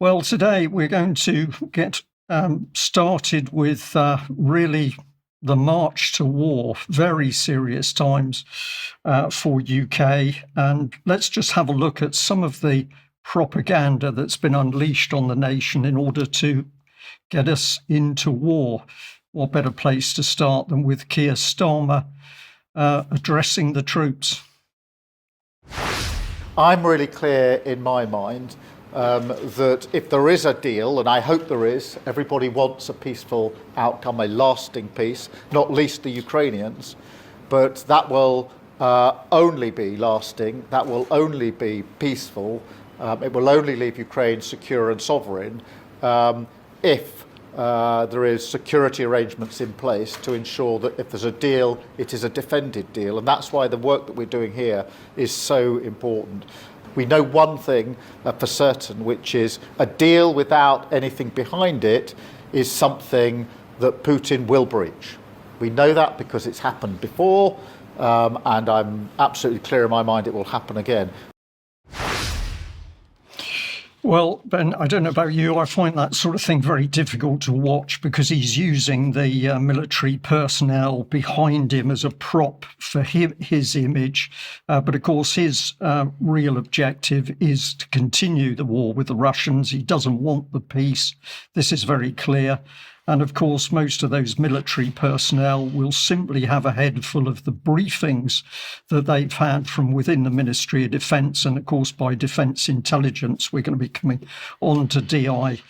Well, today we're going to get started with really the march to war. Very serious times for UK. And let's just have a look at some of the propaganda that's been unleashed on the nation in order to get us into war. What better place to start than with Keir Starmer addressing the troops? I'm really clear in my mind that if there is a deal, and I hope there is, everybody wants a peaceful outcome, a lasting peace, not least the Ukrainians, but that will only be lasting, that will only be peaceful, it will only leave Ukraine secure and sovereign if there is security arrangements in place to ensure that if there's a deal, it is a defended deal. And that's why the work that we're doing here is so important. We know one thing for certain, which is a deal without anything behind it is something that Putin will breach. We know that because it's happened before, and I'm absolutely clear in my mind it will happen again. Well, Ben, I don't know about you, I find that sort of thing very difficult to watch because he's using the military personnel behind him as a prop for his image. But of course, his real objective is to continue the war with the Russians. He doesn't want the peace. This is very clear. And of course, most of those military personnel will simply have a head full of the briefings that they've had from within the Ministry of Defence and, of course, by Defence Intelligence. We're going to be coming on to DI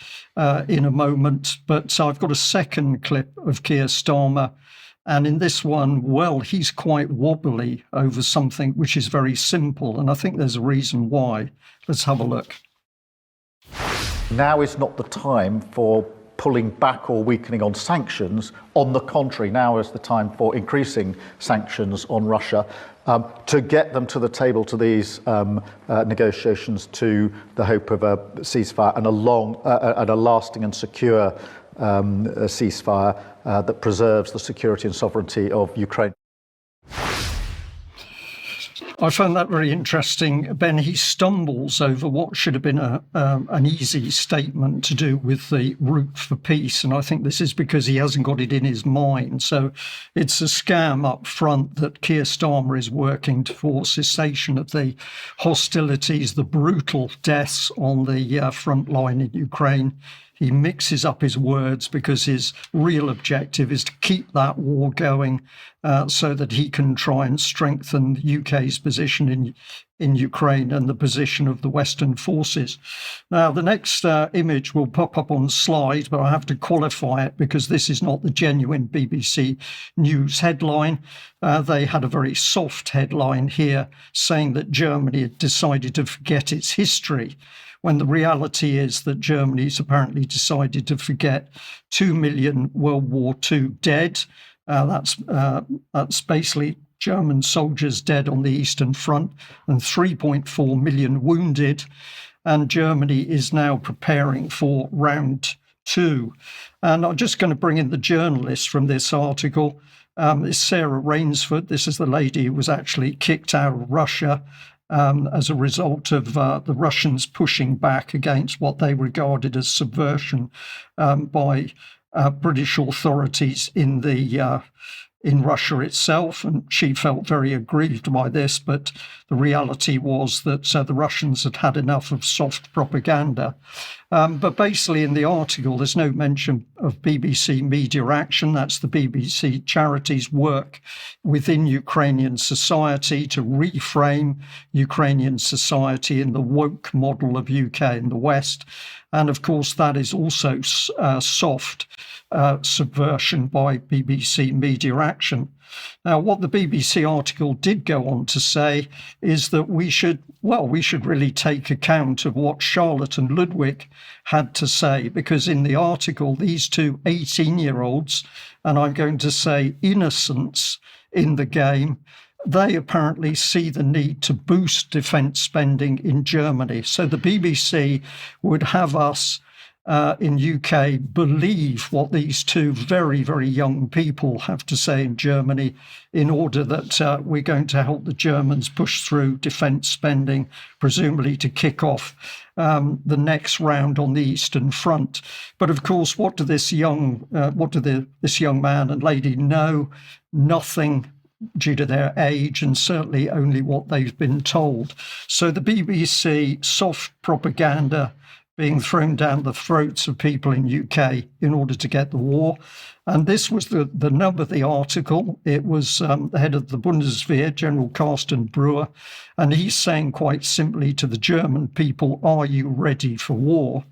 in a moment. But I've got a second clip of Keir Starmer. And in this one, well, he's quite wobbly over something which is very simple. And I think there's a reason why. Let's have a look. Now is not the time for pulling back or weakening on sanctions. On the contrary, now is the time for increasing sanctions on Russia to get them to the table to these negotiations to the hope of a ceasefire and a lasting and secure ceasefire that preserves the security and sovereignty of Ukraine. I found that very interesting. Ben, he stumbles over what should have been an easy statement to do with the route for peace. And I think this is because he hasn't got it in his mind. So it's a scam up front that Keir Starmer is working for cessation of the hostilities, the brutal deaths on the front line in Ukraine. He mixes up his words because his real objective is to keep that war going so that he can try and strengthen the UK's position in Ukraine and the position of the Western forces. Now, the next image will pop up on slide, but I have to qualify it because this is not the genuine BBC News headline. They had a very soft headline here saying that Germany had decided to forget its history, when the reality is that Germany's apparently decided to forget 2 million World War II dead. That's basically German soldiers dead on the Eastern Front and 3.4 million wounded. And Germany is now preparing for round two. And I'm just going to bring in the journalist from this article. It's Sarah Rainsford. This is the lady who was actually kicked out of Russia as a result of the Russians pushing back against what they regarded as subversion by British authorities in Russia itself. And she felt very aggrieved by this, but the reality was that the Russians had had enough of soft propaganda. But basically in the article, there's no mention of BBC Media Action. That's the BBC charity's work within Ukrainian society to reframe Ukrainian society in the woke model of UK and the West. And of course, that is also soft subversion by BBC Media Action. Now, what the BBC article did go on to say is that we should really take account of what Charlotte and Ludwig had to say, because in the article, these two 18-year-olds, and I'm going to say innocents in the game, they apparently see the need to boost defence spending in Germany. So the BBC would have us in UK believe what these two very, very young people have to say in Germany in order that we're going to help the Germans push through defence spending, presumably to kick off the next round on the Eastern Front. But of course, what do this young man and lady know? Nothing, due to their age, and certainly only what they've been told. So the BBC, soft propaganda being thrown down the throats of people in UK in order to get the war. And this was the nub of the article. It was the head of the Bundeswehr, General Carsten Brewer, and he's saying quite simply to the German people, are you ready for war?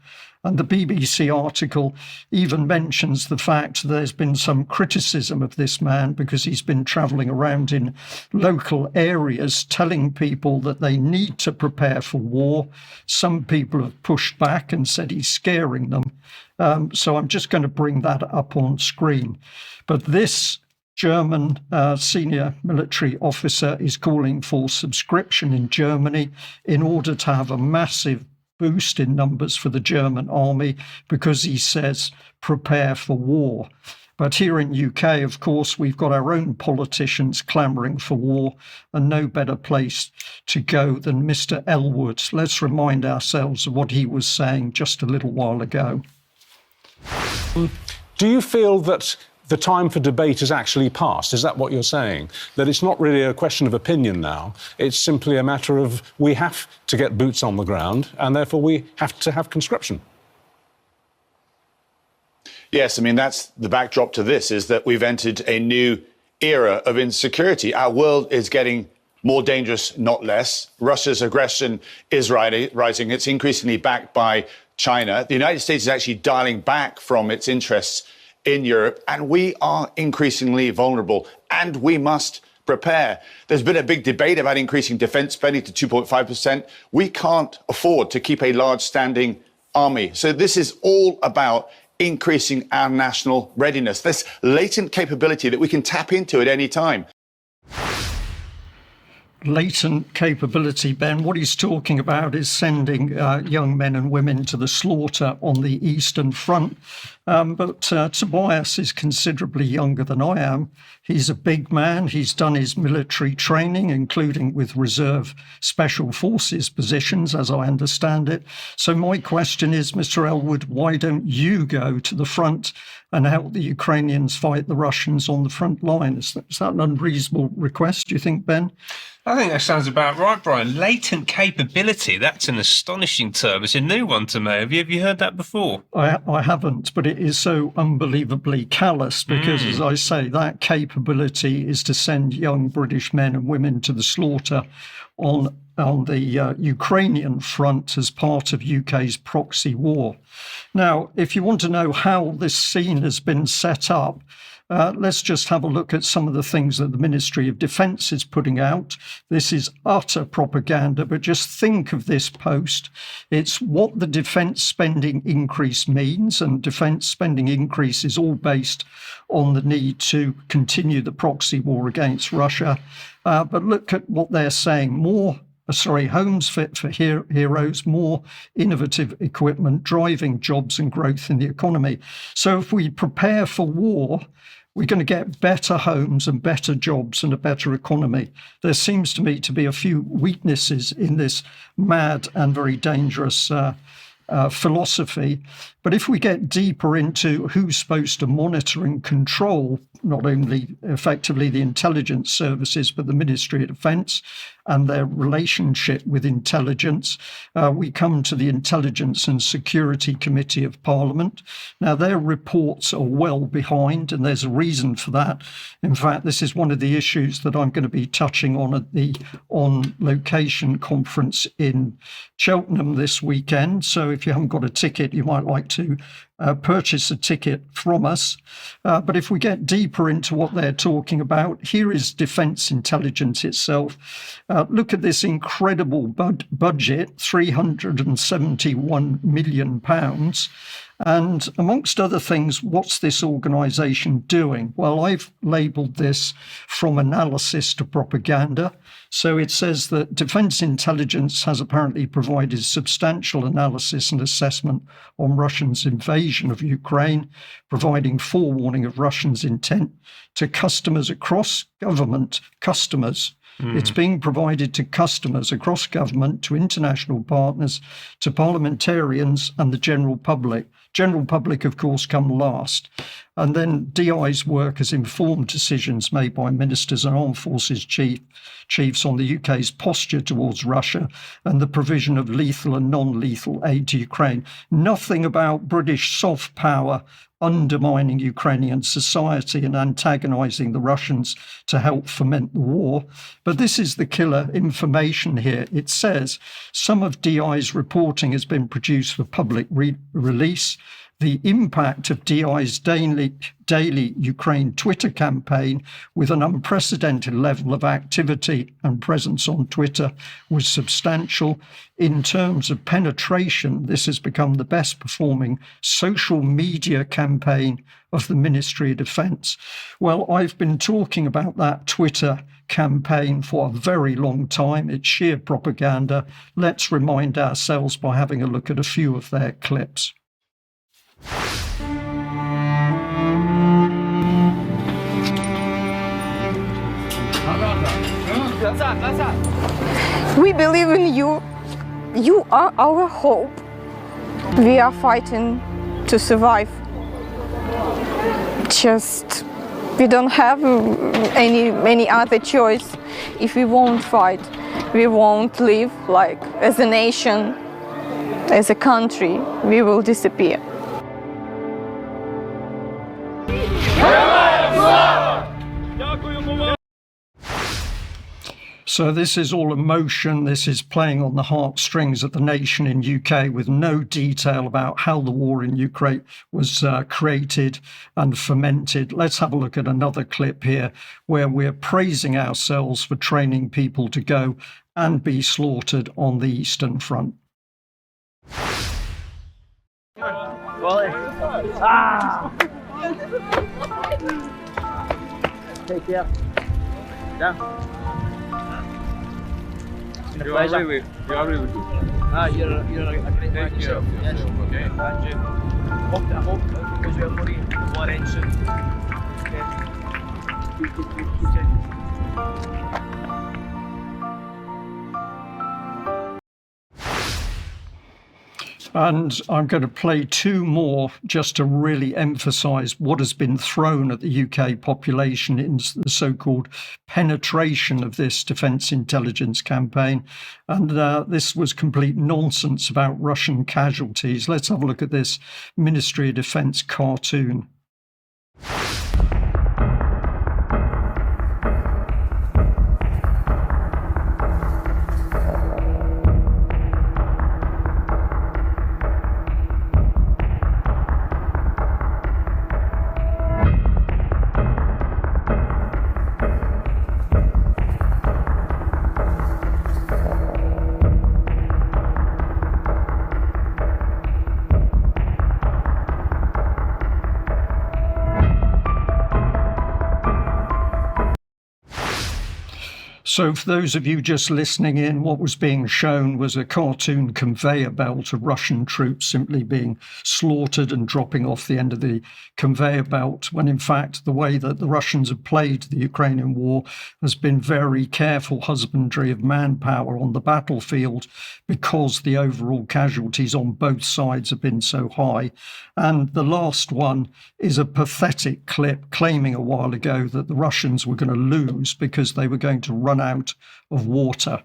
And the BBC article even mentions the fact there's been some criticism of this man because he's been travelling around in local areas telling people that they need to prepare for war. Some people have pushed back and said he's scaring them. So I'm just going to bring that up on screen. But this German senior military officer is calling for subscription in Germany in order to have a massive boost in numbers for the German army because he says prepare for war. But here in UK, of course, we've got our own politicians clamouring for war, and no better place to go than Mr. Ellwood. Let's remind ourselves of what he was saying just a little while ago. Do you feel that the time for debate has actually passed? Is that what you're saying? That it's not really a question of opinion now, it's simply a matter of we have to get boots on the ground and therefore we have to have conscription? Yes, I mean, that's the backdrop to this, is that we've entered a new era of insecurity. Our world is getting more dangerous, not less. Russia's aggression is rising. It's increasingly backed by China. The United States is actually dialing back from its interests in Europe, and we are increasingly vulnerable, and we must prepare. There's been a big debate about increasing defence spending to 2.5%. We can't afford to keep a large standing army. So this is all about increasing our national readiness, this latent capability that we can tap into at any time. Latent capability, Ben. What he's talking about is sending young men and women to the slaughter on the Eastern Front. But Tobias is considerably younger than I am. He's a big man. He's done his military training, including with reserve special forces positions, as I understand it. So my question is, Mr. Ellwood, why don't you go to the front and help the Ukrainians fight the Russians on the front line? Is that an unreasonable request, do you think, Ben? I think that sounds about right, Brian. Latent capability, that's an astonishing term. It's a new one to me. Have you heard that before? I haven't, but it is so unbelievably callous because, as I say, that capability is to send young British men and women to the slaughter on the Ukrainian front as part of UK's proxy war. Now, if you want to know how this scene has been set up, let's just have a look at some of the things that the Ministry of Defence is putting out. This is utter propaganda, but just think of this post. It's what the defence spending increase means, and defence spending increase is all based on the need to continue the proxy war against Russia. But look at what they're saying. Homes fit for heroes, more innovative equipment, driving jobs and growth in the economy. So if we prepare for war, we're going to get better homes and better jobs and a better economy. There seems to me to be a few weaknesses in this mad and very dangerous philosophy. But if we get deeper into who's supposed to monitor and control not only effectively the intelligence services, but the Ministry of Defence and their relationship with intelligence, we come to the Intelligence and Security Committee of Parliament. Now, their reports are well behind, and there's a reason for that. In fact, this is one of the issues that I'm going to be touching on at the On Location conference in Cheltenham this weekend. So if you haven't got a ticket, you might like to purchase a ticket from us. But if we get deeper into what they're talking about, here is Defence Intelligence itself. Look at this incredible budget, £371 million. And amongst other things, what's this organisation doing? Well, I've labelled this from analysis to propaganda. So it says that Defence Intelligence has apparently provided substantial analysis and assessment on Russia's invasion of Ukraine, providing forewarning of Russia's intent to customers across government, It's being provided to customers across government, to international partners, to parliamentarians and the general public. General public, of course, come last. And then DI's work has informed decisions made by ministers and armed forces chiefs on the UK's posture towards Russia and the provision of lethal and non-lethal aid to Ukraine. Nothing about British soft power undermining Ukrainian society and antagonising the Russians to help foment the war. But this is the killer information here. It says some of DI's reporting has been produced for public release. The impact of DI's daily Ukraine Twitter campaign with an unprecedented level of activity and presence on Twitter was substantial. In terms of penetration, this has become the best performing social media campaign of the Ministry of Defence. Well, I've been talking about that Twitter campaign for a very long time. It's sheer propaganda. Let's remind ourselves by having a look at a few of their clips. We believe in you. You are our hope. We are fighting to survive. Just we don't have any other choice. If we won't fight, we won't live like as a nation, as a country. We will disappear. So this is all emotion. This is playing on the heartstrings of the nation in UK with no detail about how the war in Ukraine was created and fomented. Let's have a look at another clip here where we're praising ourselves for training people to go and be slaughtered on the Eastern Front. Take care. Down. You agree with me? You're a great man yourself. Yes. Okay. I hope because you're more ancient. And I'm going to play two more just to really emphasise what has been thrown at the UK population in the so-called penetration of this defence intelligence campaign. And this was complete nonsense about Russian casualties. Let's have a look at this Ministry of Defence cartoon. So for those of you just listening in, what was being shown was a cartoon conveyor belt of Russian troops simply being slaughtered and dropping off the end of the conveyor belt, when in fact the way that the Russians have played the Ukrainian war has been very careful husbandry of manpower on the battlefield, because the overall casualties on both sides have been so high. And the last one is a pathetic clip claiming a while ago that the Russians were going to lose because they were going to run out of water.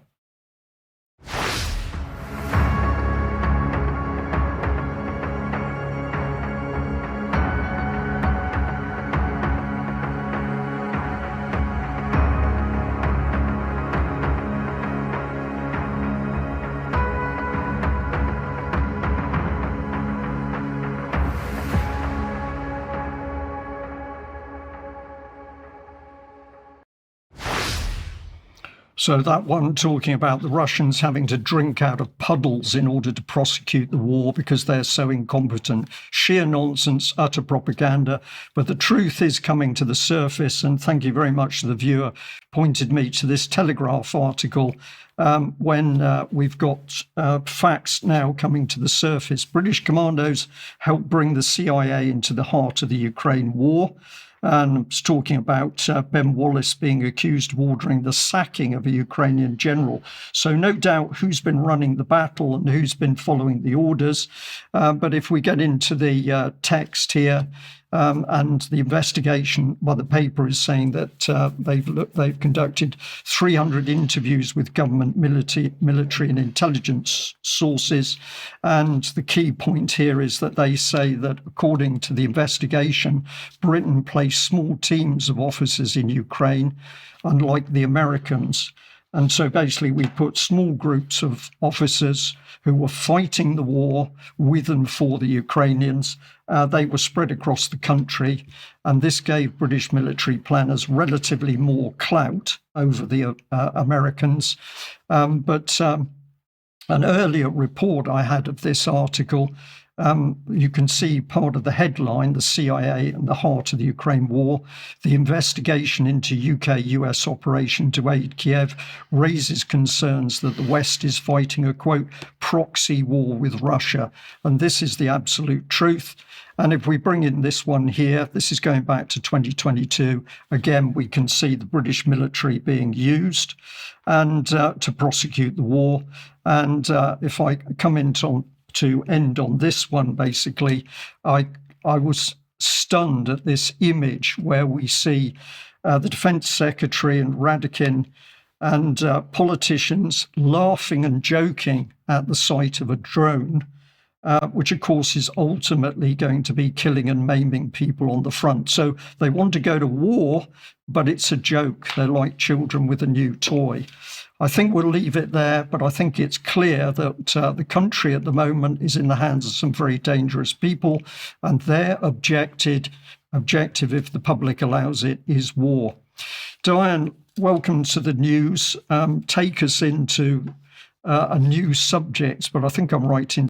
So that one talking about the Russians having to drink out of puddles in order to prosecute the war because they're so incompetent. Sheer nonsense, utter propaganda. But the truth is coming to the surface. And thank you very much to the viewer pointed me to this Telegraph article when we've got facts now coming to the surface. British commandos helped bring the CIA into the heart of the Ukraine war. And it's talking about Ben Wallace being accused of ordering the sacking of a Ukrainian general. So no doubt who's been running the battle and who's been following the orders. But if we get into the text here, and the investigation, well, the paper is saying that they've conducted 300 interviews with government, military and intelligence sources. And the key point here is that they say that according to the investigation, Britain placed small teams of officers in Ukraine, unlike the Americans. And so basically we put small groups of officers who were fighting the war with and for the Ukrainians. They were spread across the country, and this gave British military planners relatively more clout over the Americans. But an earlier report I had of this article, you can see part of the headline, the CIA and the heart of the Ukraine war. The investigation into UK-US operation to aid Kyiv raises concerns that the West is fighting a, quote, proxy war with Russia. And this is the absolute truth. And if we bring in this one here, this is going back to 2022. Again, we can see the British military being used and to prosecute the war. And if I come into to end on this one, basically, I was stunned at this image where we see the Defence Secretary and Radakin and politicians laughing and joking at the sight of a drone, which of course is ultimately going to be killing and maiming people on the front. So they want to go to war, but it's a joke. They're like children with a new toy. I think we'll leave it there, but I think it's clear that the country at the moment is in the hands of some very dangerous people, and their objective, if the public allows it, is war. Diane, welcome to the news. Take us into a new subject, but I think I'm right in